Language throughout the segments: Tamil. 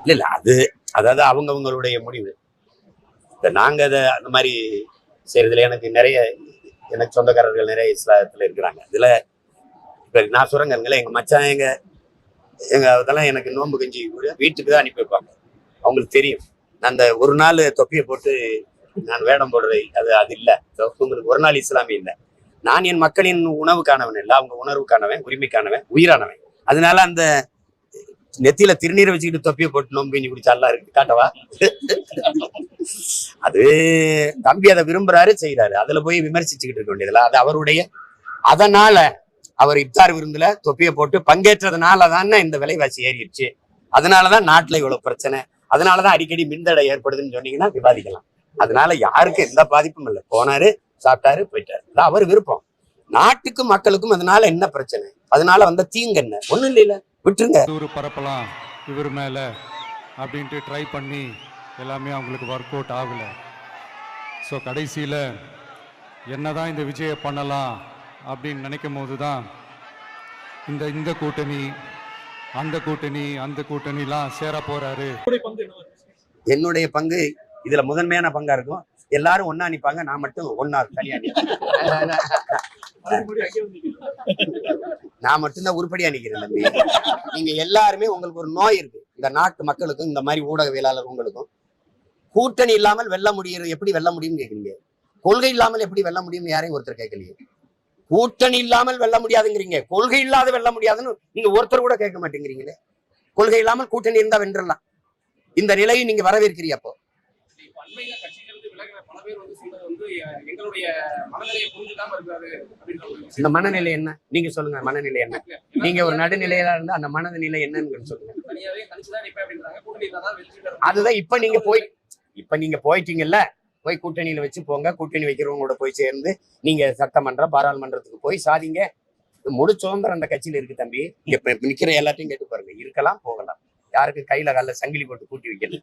இல்ல இல்ல அது அதாவது அவங்களுடைய முடிவு. நாங்க அதை அந்த மாதிரி செய்யறதுல எனக்கு சொந்தக்காரர்கள் நிறைய இஸ்லாத்துல இருக்கிறாங்க. இதுல இப்ப நான் சொல்றேங்க, எங்க மச்சான் எங்க அதெல்லாம் எனக்கு நோன்பு கஞ்சி வீட்டுக்கு தான் அனுப்பி வைப்பாங்க. அவங்களுக்கு தெரியும் நான் அந்த ஒரு நாள் தொப்பியை போட்டு நான் வேடம் போடுறது அது இல்லை. உங்களுக்கு ஒரு நாள் இஸ்லாமிய இல்லை. நான் என் மக்களின் உணவுக்கானவன் இல்லை, அவங்க உணர்வுக்கானவன், உரிமைக்கானவன், உயிரானவன். அதனால அந்த நெத்தியில திருநீரை வச்சுக்கிட்டு தொப்பியை போட்டு நோம்பு கஞ்சி குடிச்சாலாம் இருக்கு காட்டவா? அது தம்பி அதை விரும்புறாரு, செய்யறாரு. அதுல போய் விமர்சிச்சுக்கிட்டு இருக்க வேண்டியதுல அது அவருடைய. அதனால அவர் இப்தார் விருந்துல தொப்பியை போட்டு பங்கேற்றதுனாலதான் இந்த விலைவாசி ஏறிடுச்சு. அதனாலதான் நாட்டுல இவ்வளவு பிரச்சனை, அதனாலதான் அடிக்கடி மின்தடை ஏற்படுதுன்னு சொன்னீங்கன்னா விவாதிக்கலாம். அதனால யாருக்கும் எந்த பாதிப்பும் இல்லை. போனாரு, சாப்பிட்டாரு, போயிட்டாரு. அவர் விருப்பம். நாட்டுக்கும் மக்களுக்கும் அதனால என்ன பிரச்சனை, அதனால வந்த தீங்கு என்ன? ஒண்ணும் இல்ல, விட்டுருங்க. பரப்பலாம் இவர் மேல அப்படின்ட்டு ட்ரை பண்ணி எல்லாமே அவங்களுக்கு ஒர்க் அவுட் ஆகல. ஸோ கடைசியில என்னதான் இந்த விஜயை பண்ணலாம் அப்படின்னு நினைக்கும் போதுதான் இந்த கூட்டணி அந்த கூட்டணிலாம் சேர போறாரு. என்னுடைய பங்கு இதுல முதன்மையான பங்கா இருக்கும். எல்லாரும் ஒன்னா நிப்பாங்க, நான் மட்டும் ஒன்னா தனியா நான் மட்டும்தான் உருப்படியா நிக்கிறேன் தம்பி. நீங்க எல்லாருமே உங்களுக்கு ஒரு நோய் இருக்கு. இந்த நாட்டு மக்களுக்கும் இந்த மாதிரி ஊடகவியலாளர் உங்களுக்கும் கூட்டணி இல்லாமல் வெல்ல முடியும். எப்படி வெல்ல முடியும்னு கேக்குறீங்க. கொள்கை இல்லாமல் எப்படி வெல்ல முடியும்னு யாரையும் ஒருத்தர் கேட்கலையே. கூட்டணி இல்லாமல் வெல்ல முடியாதுங்கிறீங்க, கொள்கை இல்லாத வெல்ல முடியாதுன்னு நீங்க ஒருத்தர் கூட கேட்க மாட்டேங்கிறீங்களே. கொள்கை இல்லாமல் கூட்டணி இருந்தா வென்றலாம். இந்த நிலையை நீங்க வரவேற்கிறீ. அப்போ இந்த மனநிலை என்ன நீங்க சொல்லுங்க. மனநிலை என்ன? நீங்க ஒரு நடுநிலையில இருந்தா அந்த மனநிலை என்னன்னு சொல்லுங்க. அதுதான் இப்ப நீங்க போயிட்டீங்கல்ல, போய் கூட்டணியில வச்சு போங்க. கூட்டணி வைக்கிறவங்களோட போய் சேர்ந்து நீங்க சட்டமன்றம் பாராளுமன்றத்துக்கு போய் சாதிங்க. முழு சுதந்திரம் அந்த கட்சியில இருக்கு தம்பி. இப்ப நிக்கிற எல்லாத்தையும் கேட்டு பாருங்க. இருக்கலாம், போகலாம். யாருக்கு கையில கால சங்கிலி போட்டு கூட்டி வைக்கல.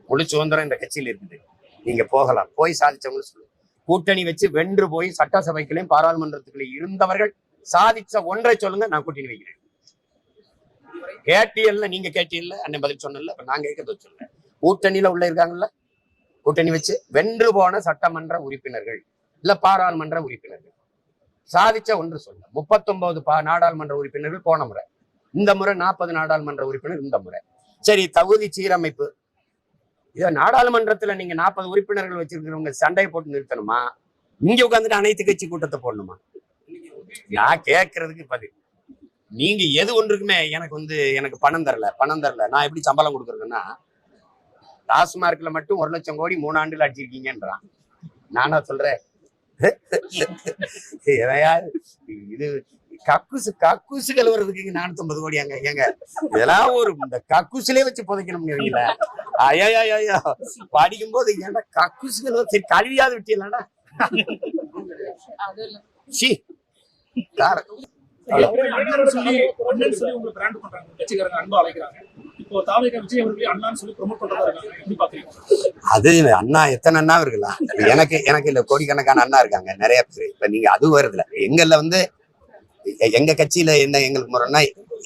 முழு சுதந்திரம் இந்த கட்சியில இருக்குது. நீங்க போகலாம், போய் சாதிச்சவங்க சொல்லுங்க. கூட்டணி வச்சு வென்று போய் சட்டசபைகளையும் பாராளுமன்றத்துக்குள்ளே இருந்தவர்கள் சாதிச்ச ஒன்றை சொல்லுங்க, நான் கூட்டணி வைக்கிறேன். கேட்டியல்ல, நீங்க கேட்டியல்ல, அண்ணன் பதில் சொன்னல. இப்ப நான் கேட்கறது சொல்லுங்க. கூட்டணியில உள்ள இருக்காங்கல்ல, கூட்டணி வச்சு வென்று போன சட்டமன்ற உறுப்பினர்கள் இல்ல பாராளுமன்ற உறுப்பினர்கள் சாதிச்ச ஒன்று சொல்லுங்க. 39 நாடாளுமன்ற உறுப்பினர்கள் போன முறை, இந்த முறை 40 நாடாளுமன்ற உறுப்பினர் இந்த முறை. சரி, தகுதி சீரமைப்பு. இத நாடாளுமன்றத்துல நீங்க 40 உறுப்பினர்கள் வச்சிருக்கிறவங்க சண்டையை போட்டு நிறுத்தணுமா? இங்க உட்காந்துட்டு அனைத்து கட்சி கூட்டத்தை போடணுமா? நான் கேட்கறதுக்கு பதில். நீங்க எது ஒன்றுக்குமே எனக்கு பணம் தரல நான் எப்படி சம்பளம் கொடுக்குறதுன்னா, டாஸ்மார்க்ல மட்டும் 1 லட்சம் கோடி 3 ஆண்டுல அடிச்சிருக்கீங்கன்றான். நானா சொல்றேன், இது கக்கூசு கழுவுறதுக்கு 450 கோடி ஏங்க இதெல்லாம் ஒரு இந்த கக்கூசிலே வச்சு புதைக்கணும். ஐயா படிக்கும் போது ஏன்டா கக்கூசு கழுவ, சரி கழுவியாவது விட்டியலாடா. அது அண்ணா எத்தனை அண்ணா இருக்கலாம். எனக்கு இல்ல, கோடிக்கணக்கான அண்ணா இருக்காங்க, நிறைய பேர். இப்ப நீங்க அது வருதுல. எங்கள்ல எங்க கட்சியில என்ன எங்களுக்கு முறைன்னா,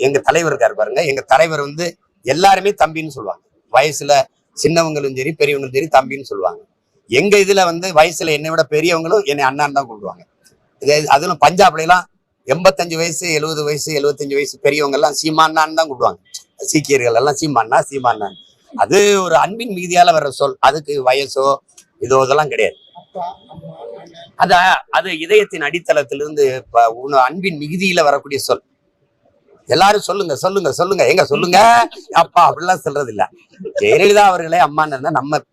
எங்க தலைவர் இருக்காரு பாருங்க. எங்க தலைவர் எல்லாருமே தம்பின்னு சொல்லுவாங்க. வயசுல சின்னவங்களும் சரி பெரியவங்களும் சரி தம்பின்னு சொல்லுவாங்க. எங்க இதுல வயசுல என்னை விட பெரியவங்களும் என்னை அண்ணான்னு தான் கூப்பிடுவாங்க. அதுவும் பஞ்சாப்ல எல்லாம் 85 வயசு 70 வயசு 75 வயசு பெரியவங்க எல்லாம் சீமானான்னு தான் கூப்பிடுவாங்க. சீக்கியர்கள் எல்லாம் சீமானா. அது ஒரு அன்பின் மீதியால வர்ற சொல். அதுக்கு வயசோ இதெல்லாம் கிடையாது. அது இதயத்தின் அடித்தளத்திலிருந்து அன்பின் மிகுதியில வரக்கூடிய சொல். எல்லாரும் சொல்லுங்க எங்க சொல்லுங்க அப்பா அப்படிலாம் சொல்றது இல்ல. ஜெயலலிதா அவர்களே அம்மான்னு இருந்தா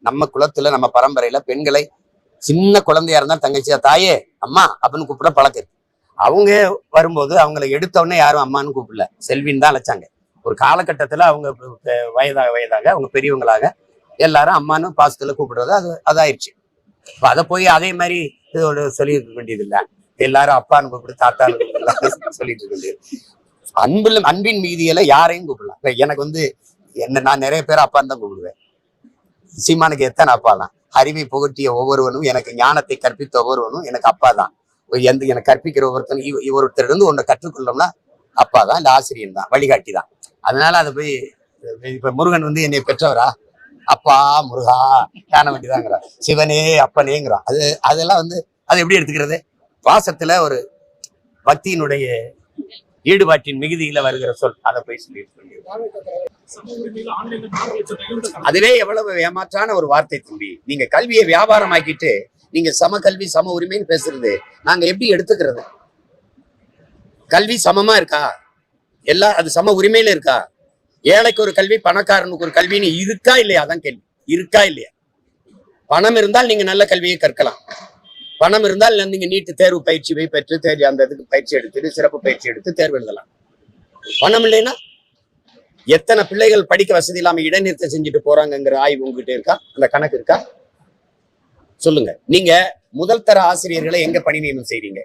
நம்ம குலத்துல நம்ம பரம்பரையில பெண்களை சின்ன குழந்தையா இருந்தா தங்கச்சியா தாயே அம்மா அப்படின்னு கூப்பிட பழக்கம். அவங்க வரும்போது அவங்களை எடுத்தோடனே யாரும் அம்மான்னு கூப்பிடல, செல்வின்னு தான் அழைச்சாங்க. ஒரு காலகட்டத்துல அவங்க வயதாக அவங்க பெரியவங்களாக எல்லாரும் அம்மான்னு பாசத்துல கூப்பிடுறது அதாயிருச்சு. இப்ப அதை போய் அதே மாதிரி சொல்லியிருக்க வேண்டியது இல்லை. எல்லாரும் அப்பான்னு கூப்பிடு தாத்தான்னு கூப்பிடலாம் சொல்லிட்டு இருக்க வேண்டியது. அன்பின் மீதியில யாரையும் கூப்பிடலாம். இப்ப எனக்கு நான் நிறைய பேர் அப்பான்னு தான் கூப்பிடுவேன். சீமானுக்கு எத்தனை அப்பா தான். அறிவை புகட்டிய ஒவ்வொருவனும், எனக்கு ஞானத்தை கற்பித்த ஒவ்வொருவனும் எனக்கு அப்பா தான். எனக்கு கற்பிக்கிற ஒவ்வொருத்தரும் ஒருத்தர் இருந்து ஒன்றை கற்றுக்கொள்ளோம்னா அப்பா தான், இந்த ஆசிரியன் தான், வழிகாட்டி தான். அதனால அதை போய் இப்ப முருகன் வந்து என்னை பெற்றவரா, அப்பா முருகா காண வேண்டியதாங்கிறான், சிவனே அப்பனேங்கிறான். அதெல்லாம் வந்து அதை எப்படி எடுத்துக்கிறது? வாசத்துல ஒரு பக்தியினுடைய ஈடுபாட்டின் மிகுதியில வருகிற சொல். அதை போய் சொல்லி அதுவே எவ்வளவு ஏமாற்றான ஒரு வார்த்தை தம்பி. நீங்க கல்வியை வியாபாரமாக்கிட்டு நீங்க சம கல்வி சம உரிமைன்னு பேசுறது நாங்க எப்படி எடுத்துக்கிறது? கல்வி சமமா இருக்கா? எல்லா அது சம உரிமையில இருக்கா? ஏழைக்கு ஒரு கல்வி, பணக்காரனுக்கு ஒரு கல்வின்னு இருக்கா இல்லையா? அதான் கேள்வி. இருக்கா இல்லையா? பணம் இருந்தால் நீங்க நல்ல கல்வியை கற்கலாம். பணம் இருந்தால் நீங்க நீட்டு தேர்வு பயிற்சி பெற்று அந்த இதுக்கு பயிற்சி எடுத்துட்டு சிறப்பு பயிற்சி எடுத்து தேர்வு எழுதலாம். பணம் இல்லைன்னா எத்தனை பிள்ளைகள் படிக்க வசதி இல்லாம இடைநிறுத்தம் செஞ்சுட்டு போறாங்கிற ஆய்வு உங்ககிட்ட இருக்கா? அந்த கணக்கு இருக்கா? சொல்லுங்க. நீங்க முதல் தர ஆசிரியர்களை எங்க பணி நியமனம் செய்றீங்க?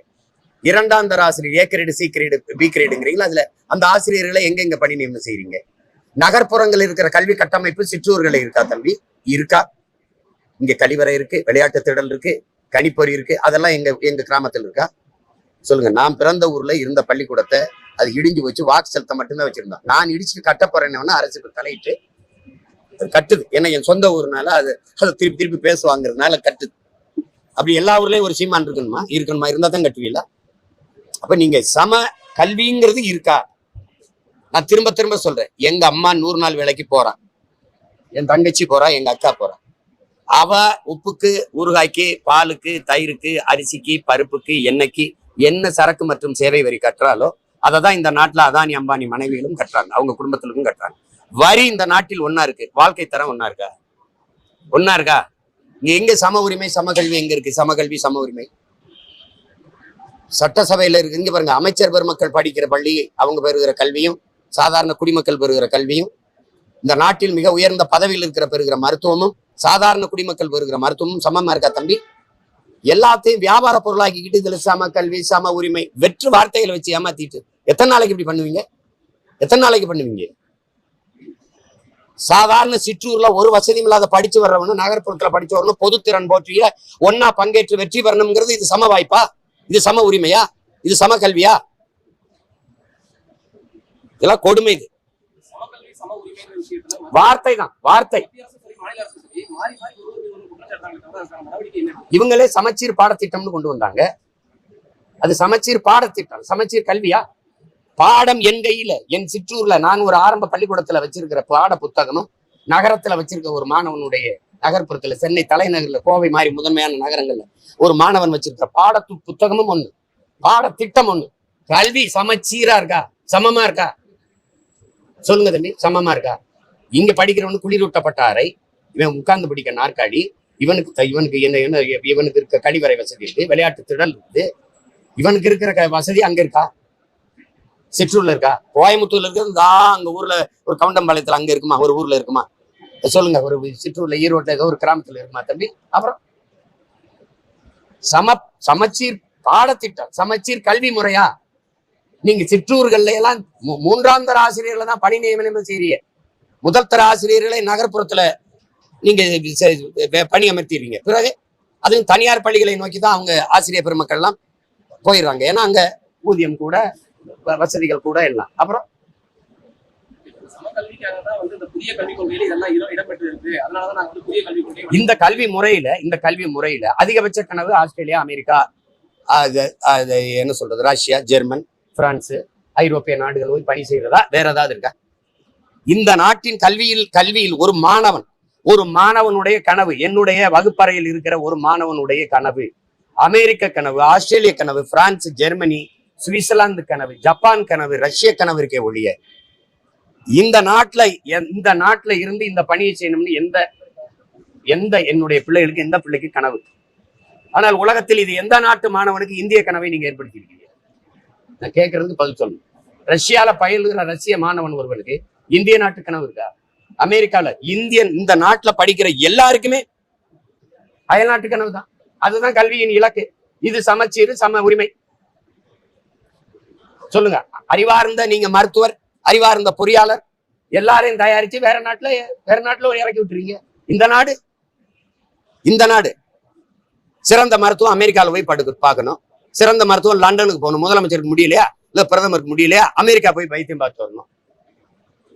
இரண்டாம் தர ஆசிரியர் A grade, C grade, B கிரேடுங்கிறீங்களா? அதுல அந்த ஆசிரியர்களை எங்க பணி நியமனம் செய்றீங்க? நகர்ப்புறங்கள் இருக்கிற கல்வி கட்டமைப்பு சிற்றூர்களை இருக்கா தம்பி? இருக்கா? இங்க கழிவறை இருக்கு, விளையாட்டு திடல் இருக்கு, கணிப்பொறி இருக்கு. அதெல்லாம் எங்க கிராமத்தில் இருக்கா? சொல்லுங்க. நான் பிறந்த ஊர்ல இருந்த பள்ளிக்கூடத்தை அது இடிஞ்சு வச்சு வாக்கு செலுத்த மட்டும்தான் வச்சிருந்தோம். நான் இடிச்சுட்டு கட்ட போறேன்னு அரசுக்கு தலையிட்டு கட்டுது. ஏன்னா என் சொந்த ஊர்னால அதை திருப்பி திருப்பி பேசுவாங்கிறதுனால கட்டுது. அப்படி எல்லா ஊர்லயும் ஒரு சீமான் இருக்கணுமா இருந்தா தான் கட்டுவீங்களா? அப்ப நீங்க சம கல்விங்கிறது இருக்கா? நான் திரும்ப திரும்ப சொல்றேன். எங்க அம்மா 100 நாள் வேலைக்கு போறான், என் தங்கச்சி போறா, எங்க அக்கா போறா. அவ உப்புக்கு, ஊறுகாய்க்கு, பாலுக்கு, தயிருக்கு, அரிசிக்கு, பருப்புக்கு, எண்ணெய்க்கு என்ன சரக்கு மற்றும் சேவை வரி கட்டுறாலோ அதை தான் இந்த நாட்டுல அதானி அம்பானி மனைவிகளும் கட்டுறாங்க, அவங்க குடும்பத்திலும் கட்டுறாங்க. வரி இந்த நாட்டில் ஒன்னா இருக்கு, வாழ்க்கை தரம் ஒன்னா இருக்கா? ஒன்னா இருக்கா? இங்க எங்க சம உரிமை சம கல்வி எங்க இருக்கு? சம கல்வி சம உரிமை சட்டசபையில இருக்கு. இங்க பாருங்க, அமைச்சர் பெருமக்கள் படிக்கிற பள்ளி, அவங்க பெறுகிற கல்வியும் சாதாரண குடிமக்கள் பெறுகிற கல்வியும், இந்த நாட்டில் மிக உயர்ந்த பதவியில் இருக்கிற பெறுகிற மருத்துவமும் சாதாரண குடிமக்கள் பெறுகிற மருத்துவமும் சமமா இருக்கா தம்பி? எல்லாத்தையும் வியாபார பொருளாக்கிக்கிட்டு இதுல சம கல்வி சம உரிமை வெற்று வார்த்தைகளை வச்சு ஏமாத்திட்டு எத்தனை நாளைக்கு இப்படி பண்ணுவீங்க? எத்தனை நாளைக்கு பண்ணுவீங்க? சாதாரண சிற்றூர்ல ஒரு வசதியும் இல்லாத படிச்சு வர்றவனு நகர்ப்புறத்துல படிச்சு வரணும், பொதுத்திறன் போற்றிய ஒன்னா பங்கேற்று வெற்றி பெறணுங்கிறது இது சம வாய்ப்பா? இது சம உரிமையா? இது சம கல்வியா? இதெல்லாம் கொடுமை. இது வார்த்தை தான், வார்த்தை. இவங்களே சமச்சீர் பாடத்திட்டம்னு கொண்டு வந்தாங்க. அது சமச்சீர் பாடத்திட்டம், சமச்சீர் கல்வியா? பாடம் என் கையில, என் சிற்றூர்ல நான் ஒரு ஆரம்ப பள்ளிக்கூடத்துல வச்சிருக்கிற பாட புத்தகமும், நகரத்துல வச்சிருக்க ஒரு மாணவனுடைய, நகர்ப்புறத்துல சென்னை தலைநகர்ல, கோவை மாதிரி முதன்மையான நகரங்கள்ல ஒரு மாணவன் வச்சிருக்கிற பாட புத்தகமும் ஒண்ணு, பாடத்திட்டம் ஒண்ணு. கல்வி சமச்சீரா இருக்கா? சமமா இருக்கா? சொல்லுங்க தம்பி, சமமா இருக்கா? இங்க படிக்கிறவனு குளிரூட்டப்பட்ட அறை, இவன் உட்கார்ந்து படிக்க நாற்காலி, இவனுக்கு என்ன இவனுக்கு இருக்க கழிவறை வசதி இருக்கு, விளையாட்டு திடல் இருக்கு, இவனுக்கு இருக்கிற வசதி அங்க இருக்கா? சிற்றூர்ல இருக்கா? கோயம்புத்தூர்ல இருக்கு, அங்க ஊர்ல ஒரு கவுண்டம்பாளையத்துல அங்க இருக்குமா? ஒரு ஊர்ல இருக்குமா? சொல்லுங்க. ஒரு சிற்றூர்ல, ஈரோட்ல ஏதோ ஒரு கிராமத்துல இருக்குமா தம்பி? அப்புறம் சமச்சீர் பாடத்திட்டம், சமச்சீர் கல்வி முறையா? நீங்க சிற்றூர்கள்ல எல்லாம் 3ஆம் தர ஆசிரியர்களை தான் பணி நியமனம் செய்றீங்க. முதல் தர ஆசிரியர்களை நகர்ப்புறத்துல நீங்க பணி அமர்த்திடுறீங்க. பிறகு அதுவும் தனியார் பள்ளிகளை நோக்கி தான் அவங்க ஆசிரியர் பெருமக்கள் எல்லாம் போயிடுறாங்க. ஏன்னா அங்க ஊதியம் கூட, வசதிகள் கூட எல்லாம். அப்புறம் இந்த கல்வி முறையில அதிகபட்ச கனவு ஆஸ்திரேலியா, அமெரிக்கா, என்ன சொல்றது, ரஷ்யா, ஜெர்மன், பிரான்ஸ், ஐரோப்பிய நாடுகள் போய் பணி செய்யறதா? வேற ஏதாவது இருக்கா? இந்த நாட்டின் கல்வியில் ஒரு மாணவனுடைய கனவு, என்னுடைய வகுப்பறையில் இருக்கிற ஒரு மாணவனுடைய கனவு, அமெரிக்க கனவு, ஆஸ்திரேலிய கனவு, பிரான்ஸ், ஜெர்மனி, சுவிட்சர்லாந்து கனவு, ஜப்பான் கனவு, ரஷ்ய கனவு இருக்கே ஒழிய இந்த நாட்டுல இருந்து இந்த பணியை செய்யணும்னு எந்த என்னுடைய பிள்ளைகளுக்கு, எந்த பிள்ளைக்கு கனவு? ஆனால் உலகத்தில் இது எந்த நாட்டு மாணவனுக்கு இந்திய கனவை நீங்க ஏற்படுத்தியிருக்கீங்க? நான் கேட்கறதுக்கு பதில் சொல்லணும். ரஷ்யால பயிலுகிற ரஷ்ய மாணவன் ஒருவனுக்கு இந்திய நாட்டு கனவு இருக்கா? அமெரிக்கால இந்த நாட்டுல படிக்கிற எல்லாருக்குமே அயல்நாட்டு கனவு தான். அதுதான் கல்வியின் இலக்கு. இது சமச்சீர் சம உரிமை. சொல்லுங்க. அறிவார்ந்த நீங்க மருத்துவர், அறிவார்ந்த பொறியாளர் எல்லாரையும் தயாரிச்சு வேற நாட்டுல இறக்கி விட்டுறீங்க. இந்த நாடு சிறந்த மருத்துவம் அமெரிக்கால போய் பார்க்கணும், சிறந்த மருத்துவம் லண்டனுக்கு போகணும். முதலமைச்சருக்கு முடியலையா? இல்ல பிரதமருக்கு முடியலையா அமெரிக்கா போய் வைத்தியம் பார்த்து வரணும்.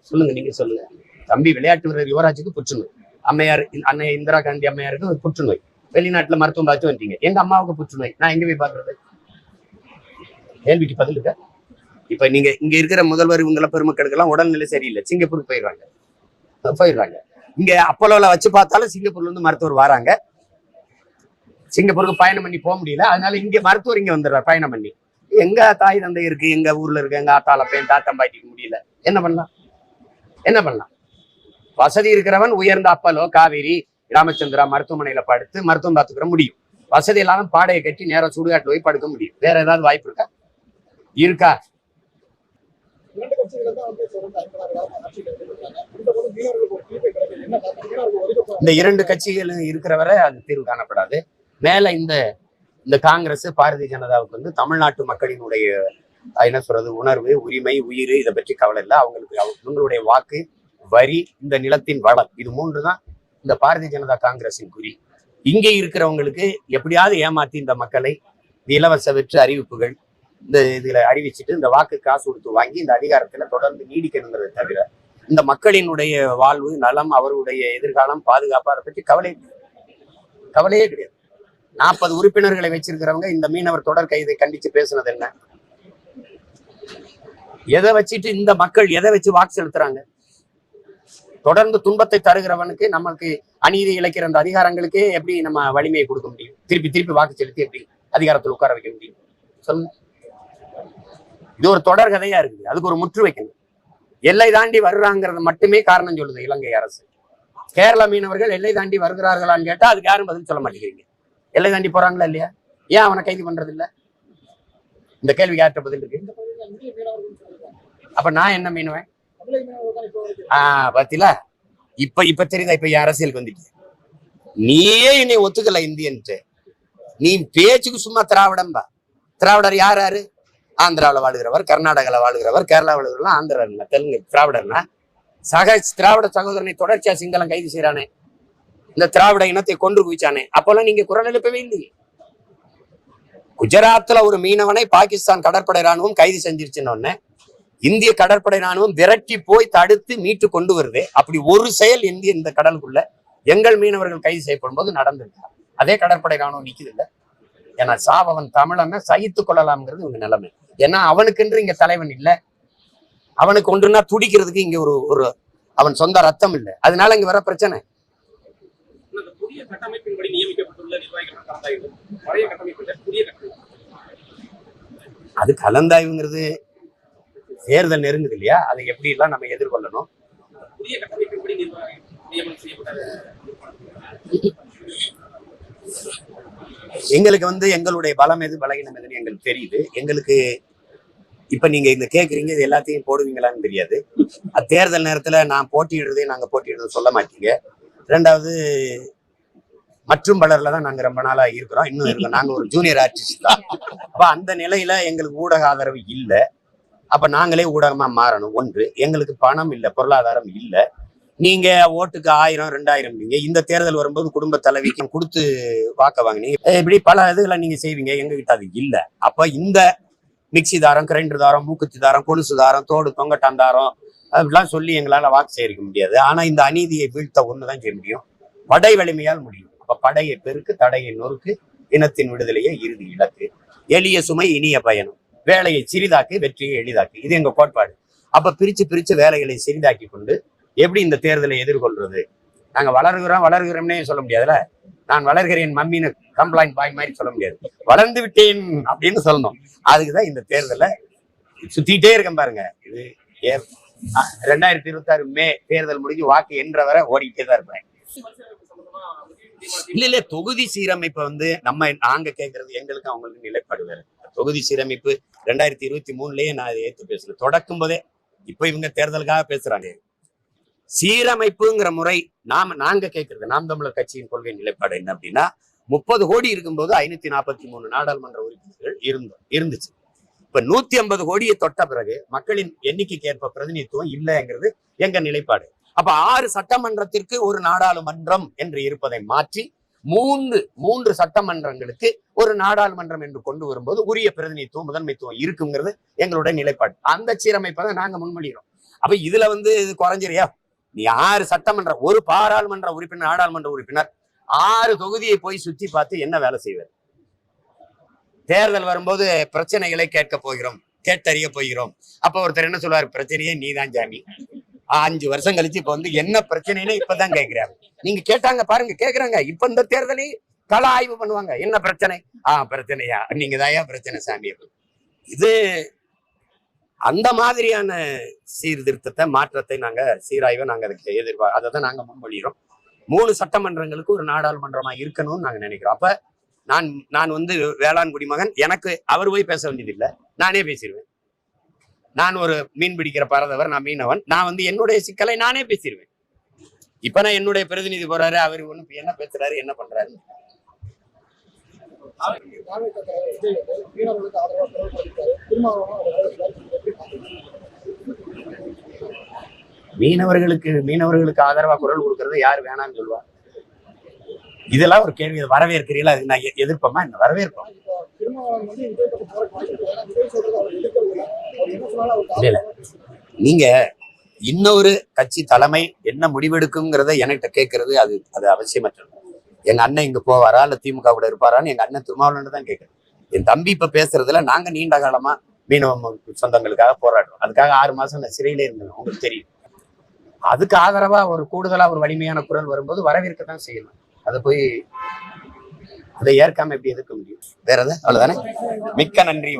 சொல்லுங்க, நீங்க சொல்லுங்க. தம்பி விளையாட்டு வீரர் யுவராஜுக்கு புற்றுநோய், அம்மையார் அன்னை இந்திரா காந்தி அம்மையாருக்கு புற்றுநோய், வெளிநாட்டுல மருத்துவம் பார்த்து வந்துட்டீங்க. எங்க அம்மாவுக்கு புற்றுநோய், நான் எங்க போய் பாக்குறது? கேள்விக்கு பதில் இருக்க. இப்ப நீங்க இங்க இருக்கிற முதல்வர் இவங்கள பெருமக்களுக்கு எல்லாம் உடல்நிலை சரியில்லை, சிங்கப்பூருக்கு போயிடுறாங்க. இங்க அப்போலோல வச்சு பார்த்தாலும் சிங்கப்பூர்ல இருந்து மருத்துவர் வராங்க. சிங்கப்பூருக்கு பயணம் பண்ணி போக முடியல, அதனால இங்க மருத்துவர் இங்க வந்துடுறாரு பயணம் பண்ணி. எங்க தாய் தந்தை இருக்கு, எங்க ஊர்ல இருக்கு, எங்க ஆத்தால பையன் தாத்தம்பாட்டிக்க முடியல, என்ன பண்ணலாம்? வசதி இருக்கிறவன் உயர்ந்த அப்பலோ காவேரி ராமச்சந்திரா மருத்துவமனையில படுத்து மருத்துவம் பார்த்துக்கிற முடியும். வசதி இல்லாம பாடையை கட்டி நேரம் சுடுகாட்டுல போய் படுக்க முடியும். வேற ஏதாவது வாய்ப்பு இருக்கா? இந்த இரண்டு கட்சிகளும் இருக்கிற வரை அது தீர்வு காணப்படாது. மேல இந்த காங்கிரஸ் பாரதிய ஜனதாவுக்கு வந்து தமிழ்நாட்டு மக்களினுடைய என்ன சொல்றது, உணர்வு, உரிமை, உயிர், இதை பற்றி கவலை இல்லை. அவங்களுடைய வாக்கு, வரி, இந்த நிலத்தின் வளம், இது மூன்று தான் இந்த பாரதிய ஜனதா காங்கிரஸின் குறி. இங்கே இருக்கிறவங்களுக்கு எப்படியாவது ஏமாத்தி இந்த மக்களை இலவச வெற்று அறிவிப்புகள் இந்த இதுல அறிவிச்சுட்டு இந்த வாக்கு காசு கொடுத்து வாங்கி இந்த அதிகாரத்துல தொடர்ந்து நீடிக்கணுங்கிறத தவிர இந்த மக்களினுடைய வாழ்வு, நலம், அவருடைய எதிர்காலம், பாதுகாப்பு, அதை பற்றி கவலையே கிடையாது. 40 உறுப்பினர்களை வச்சிருக்கிறவங்க இந்த மீனவர் தொடர் கைதை கண்டிச்சு பேசுனது என்ன? எதை வச்சுட்டு இந்த மக்கள் எதை வச்சு வாக்கு செலுத்துறாங்க? தொடர்ந்து துன்பத்தை தருகிறவனுக்கு, நமக்கு அநீதி இழைக்கிற அந்த அதிகாரங்களுக்கே எப்படி நம்ம வலிமையை கொடுக்க முடியும்? திருப்பி வாக்கு செலுத்தி எப்படி அதிகாரத்தில் உட்கார வைக்க முடியும்? சொல்லுங்க. இது ஒரு தொடர் கதையா இருக்குது. அதுக்கு ஒரு முற்று வைக்கணும். எல்லை தாண்டி வருறாங்கிறது மட்டுமே காரணம் சொல்லுது இலங்கை அரசு. கேரள மீனவர்கள் எல்லை தாண்டி வருகிறார்களான்னு கேட்டா அதுக்கு யாரும் பதில் சொல்ல மாட்டேங்கிறீங்க. எல்லை தாண்டி போறாங்களா இல்லையா? ஏன் அவனை கைது பண்றது இல்ல? இந்த கேள்வி யார்கிட்ட பதில் இருக்கு? அப்ப நான் என்ன மீனுவேன்? பாத்தீங்களா? இப்ப தெரியுதா? இப்ப அரசியலுக்கு வந்துட்டு நீயே என்னை ஒத்துக்கல இந்தியன்ட்டு. நீ பேச்சுக்கு சும்மா திராவிடம்பா. திராவிடர் யாரு? ஆந்திராவில் வாழுகிறவர், கர்நாடகாவில் வாழுகிறவர், கேரளாவில் வாழுகிறவர், ஆந்திரா தெலுங்கு. திராவிடர்னா திராவிட சகோதரனை தொடர்ச்சியா சிங்களம் கைது செய்யறானே, இந்த திராவிட இனத்தை கொன்று குவிச்சானே, அப்பெல்லாம் நீங்க குரல் எழுப்பவே இல்லையே. குஜராத்ல ஒரு மீனவனை பாகிஸ்தான் கடற்படை ராணுவம் கைது செஞ்சிருச்சுன்னு இந்திய கடற்படை ராணுவம் விரட்டி போய் தடுத்து மீட்டு கொண்டு வருது. அப்படி ஒரு செயல் இந்த கடலுக்குள்ள எங்கள் மீனவர்கள் கைது செய்யப்படும் போது நடந்திருக்கு. அதே கடற்படை ராணுவம் நிக்குது இல்ல. ஏன்னா சாவவன் தமிழனை சகித்துக் கொள்ளலாம்ங்கிறது இவங்க நிலைமை. ஏன்னா அவனுக்கென்று இங்க தலைவன் இல்லை. அவனுக்கு ஒன்றுனா துடிக்கிறதுக்கு இங்க ஒரு அவன் சொந்த ரத்தம் இல்லை. அதனால இங்க வர பிரச்சனை. அது கலந்தாய்வுங்கிறது தேர்தல் நெருங்குது இல்லையா? அதை எப்படி எல்லாம் நம்ம எதிர்கொள்ளணும். எங்களுக்கு எங்களுடைய பலம் எது, பலகீனம் எதுன்னு எங்களுக்கு தெரியுது. எங்களுக்கு இப்ப நீங்க இந்த கேக்குறீங்க, இது எல்லாத்தையும் போடுவீங்களான்னு தெரியாது. தேர்தல் நேரத்துல நான் போட்டியிடுறதே நாங்க போட்டியிடுறது சொல்ல மாட்டீங்க. ரெண்டாவது மற்றும் பலர்ல தான் நாங்க ரொம்ப நாளா இருக்கிறோம், இன்னும் இருக்கோம். நாங்க ஒரு ஜூனியர் ஆர்டிஸ்ட் தான். அப்ப அந்த நிலையில எங்களுக்கு ஊடக ஆதரவு இல்லை. அப்ப நாங்களே ஊடகமா மாறணும். ஒன்று, எங்களுக்கு பணம் இல்லை, பொருளாதாரம் இல்லை. நீங்க ஓட்டுக்கு 1000 2000 நீங்க இந்த தேர்தல் வரும்போது குடும்ப தலைவிக்கு கொடுத்து வாக்க வாங்கினீங்க. இப்படி பல இதுகளை நீங்க செய்வீங்க. எங்ககிட்ட அது இல்லை. அப்ப இந்த மிக்சி தாரம், கிரைண்டர் தாரம், மூக்குத்தி தாரம், கொலுசு தாரம், தோடு தொங்கட்டான் தாரம் அப்படிலாம் சொல்லி எங்களால வாக்கு சேகரிக்க முடியாது. ஆனா இந்த அநீதியை வீழ்த்த ஒண்ணுதான் செய்ய முடியும், படை வலிமையால் முடியும். அப்ப படையை பெருக்கு, தடையை நொறுக்கு, இனத்தின் விடுதலையை இறுதி இலக்கு, எளிய சுமை இனிய பயணம், வேலையை சிறிதாக்கு, வெற்றியை எளிதாக்கு. இது எங்க கோட்பாடு. அப்ப பிரிச்சு வேலைகளை சிறிதாக்கி கொண்டு எப்படி இந்த தேர்தலை எதிர்கொள்றது? நாங்க வளர்கிறோம்னே சொல்ல முடியாதுல்ல. நான் வளர்கிறேன் மம்மின்னு கம்ப்ளைண்ட் பாய் மாதிரி சொல்ல முடியாது. வளர்ந்து விட்டேன் அப்படின்னு சொல்லணும். அதுக்குதான் இந்த தேர்தலை சுத்திட்டே இருக்கேன் பாருங்க. இது 2026 மே தேர்தல் முடிஞ்சு வாக்கு என்ற வரை ஓடிக்கிட்டே தான் இருப்பேன். இல்ல தொகுதி சீரமைப்பு நாங்க கேட்கறது எங்களுக்கு அவங்களுக்கு நிலைப்பாடு வேற. தொகுதி சீரமைப்பு 2023லயே நான் அதை ஏற்று பேசுறேன். தொடக்கும் போதே இப்ப இவங்க தேர்தலுக்காக பேசுறாங்க. சீரமைப்புங்கிற முறை நாங்க கேட்கறது, நாம் தமிழர் கட்சியின் கொள்கை நிலைப்பாடு என்ன அப்படின்னா, 30 கோடி இருக்கும்போது 543 நாடாளுமன்ற உறுப்பினர்கள் இருந்துச்சு. இப்ப 150 கோடியை தொட்ட பிறகு மக்களின் எண்ணிக்கைக்கு ஏற்ப பிரதிநிதித்துவம் இல்லைங்கிறது எங்க நிலைப்பாடு. அப்ப 6 சட்டமன்றத்திற்கு ஒரு நாடாளுமன்றம் என்று இருப்பதை மாற்றி மூன்று சட்டமன்றங்களுக்கு ஒரு நாடாளுமன்றம் என்று கொண்டு வரும்போது உரிய பிரதிநிதித்துவம் முதன்மைத்துவம் இருக்குங்கிறது எங்களுடைய நிலைப்பாடு. அந்த சீரமைப்பை தான் நாங்க முன்மொழிகிறோம். அப்ப இதுல இது குறைஞ்சிரியா? நீ 6 சட்டமன்ற, ஒரு பாராளுமன்ற உறுப்பினர், நாடாளுமன்ற உறுப்பினர் 6 தொகுதியை போய் சுத்தி பார்த்து என்ன வேலை செய்வார்? தேர்தல் வரும்போது பிரச்சனைகளை கேட்க போகிறோம், கேட்டறிய போகிறோம். அப்ப ஒருத்தர் என்ன சொல்லுவாரு? பிரச்சனையே நீதான் ஜாமி. 5 வருஷம் கழிச்சு இப்ப என்ன பிரச்சனைன்னு இப்பதான் கேட்கிறாரு. நீங்க கேட்டாங்க பாருங்க, கேக்குறாங்க. இப்ப இந்த தேர்தலை கள ஆய்வு பண்ணுவாங்க. என்ன பிரச்சனை? பிரச்சனையா? நீங்க தாயா பிரச்சனை சாமி. இது அந்த மாதிரியான சீர்திருத்தத்தை, மாற்றத்தை நாங்க சீராய்வை நாங்க அதுக்கு அதை தான் நாங்க முன்மொழிகிறோம். 3 சட்டமன்றங்களுக்கு ஒரு நாடாளுமன்றமா இருக்கணும்னு நாங்க நினைக்கிறோம். அப்ப நான் வேளாண் குடிமகன், எனக்கு அவர் போய் பேச வேண்டியதில்லை, நானே பேசிடுவேன். நான் ஒரு மீன் பிடிக்கிற பறந்தவர், நான் மீனவன், நான் என்னுடைய சிக்கலை நானே பேசிடுவேன். இப்ப நான் என்னுடைய பிரதிநிதி போறாரு, அவர் என்ன பேசுறாரு, என்ன பண்றாரு? மீனவர்களுக்கு ஆதரவா குரல் கொடுக்கறது யாரு வேணாம்னு சொல்லுவா? இதெல்லாம் ஒரு கேள்வி. வரவேற்கிறீங்களா? அது நான் எதிர்ப்பமா? என்ன வரவேற்போம்? இல்ல, நீங்க இன்னொரு கட்சி தலைமை என்ன முடிவெடுக்குங்கிறத என்கிட்ட கேட்கறது அது அவசியமற்றது. எங்க அண்ணன் இங்க போவாரா இல்ல திமுக கூட இருப்பாரான்னு எங்க அண்ணன் திருமாவளவன் தான் கேட்கறது. என் தம்பி இப்ப பேசுறதுல நாங்க நீண்ட காலமா மீனவ சொந்தங்களுக்காக போராடுறோம். அதுக்காக 6 மாசம் நான் சிறையிலே இருந்தேன், உங்களுக்கு தெரியும். அதுக்கு ஆதரவா ஒரு கூடுதலா ஒரு வலிமையான குரல் வரும்போது வரவேற்கத்தான் செய்யணும். அதை ஏற்காம எப்படி எதிர்க்க முடியும்? வேற எது? அவ்வளவுதானே. மிக்க நன்றி.